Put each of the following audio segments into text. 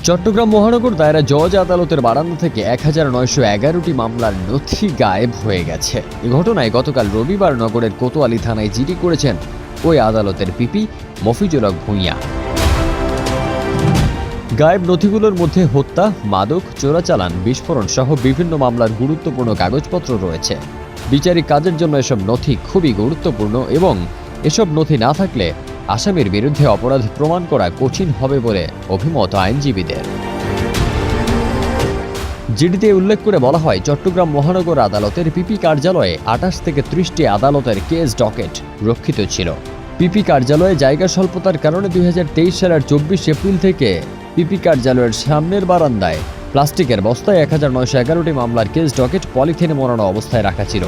চট্টগ্রাম মহানগর দায়রা জজ আদালতের বারান্দা থেকে 1911টি মামলার নথি গায়েব হয়ে গেছে। এ ঘটনায় গতকাল রবিবার নগরের কোতোয়ালি থানায় জিডি করেছেন ওই আদালতের পিপি মফিজুল হক ভূঁইয়া। গায়েব নথিগুলোর মধ্যে হত্যা, মাদক, চোরাচালান, বিস্ফোরণ সহ বিভিন্ন মামলার গুরুত্বপূর্ণ কাগজপত্র রয়েছে। বিচারিক কাজের জন্য এসব নথি খুবই গুরুত্বপূর্ণ এবং এসব নথি না থাকলে আসামির বিরুদ্ধে অপরাধ প্রমাণ করা কঠিন হবে বলে অভিমত আইনজীবীদের। জিডিতে উল্লেখ করে বলা হয়, চট্টগ্রাম মহানগর আদালতের পিপি কার্যালয়ে 28 থেকে 30টি আদালতের কেস ডকেট রক্ষিত ছিল। পিপি কার্যালয়ে জায়গা স্বল্পতার কারণে 2023 সালের 24 এপ্রিল থেকে পিপি কার্যালয়ের সামনের বারান্দায় প্লাস্টিকের বস্তায় 1911টি মামলার কেস ডকেট পলিথিনে মোড়ানো অবস্থায় রাখা ছিল।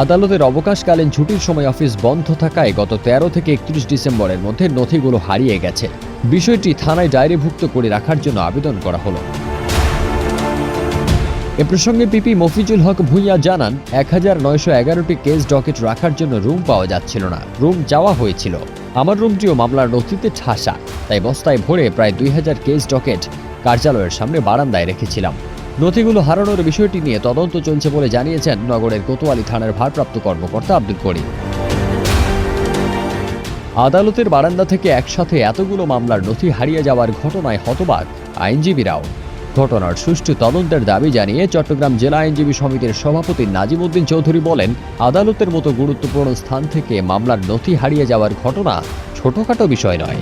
আদালতের অবকাশকালীন ছুটির সময় অফিস বন্ধ থাকায় গত 13 থেকে 31 ডিসেম্বরের মধ্যে নথিগুলো হারিয়ে গেছে। বিষয়টি থানায় ডায়েরিভুক্ত করে রাখার জন্য আবেদন করা হলো। এ প্রসঙ্গে পিপি মফিজুল হক ভূঁইয়া জানান, 1911টি কেস ডকেট রাখার জন্য রুম পাওয়া যাচ্ছিল না। রুম চাওয়া হয়েছিল। আমার রুমটিও মামলার নথিতে ঠাসা, তাই বস্তায় ভরে প্রায় 2000 কেস ডকেট কার্যালয়ের সামনে বারান্দায় রেখেছিলাম। নথিগুলো হারানোর বিষয়টি নিয়ে তদন্ত চলছে বলে জানিয়েছেন নগরের কোতোয়ালি থানার ভারপ্রাপ্ত কর্মকর্তা আব্দুল করিম। আদালতের বারান্দা থেকে একসাথে এতগুলো মামলার নথি হারিয়ে যাওয়ার ঘটনায় হতবাক আইনজীবীরাও। ঘটনার সুষ্ঠু তদন্তের দাবি জানিয়ে চট্টগ্রাম জেলা আইনজীবী সমিতির সভাপতি নাজিম উদ্দিন চৌধুরী বলেন, আদালতের মতো গুরুত্বপূর্ণ স্থান থেকে মামলার নথি হারিয়ে যাওয়ার ঘটনা ছোটখাটো বিষয় নয়।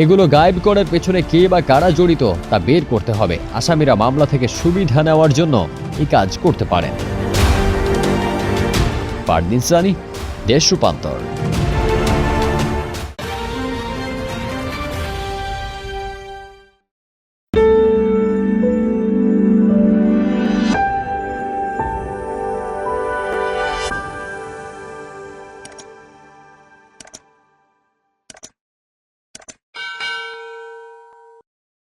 এগুলো গায়েব করার পেছনে কে বা কারা জড়িত তা বের করতে হবে। আসামিরা মামলা থেকে সুবিধা নেওয়ার জন্য এই কাজ করতে পারেন। পারদিন সানি, দেশ রূপান্তর।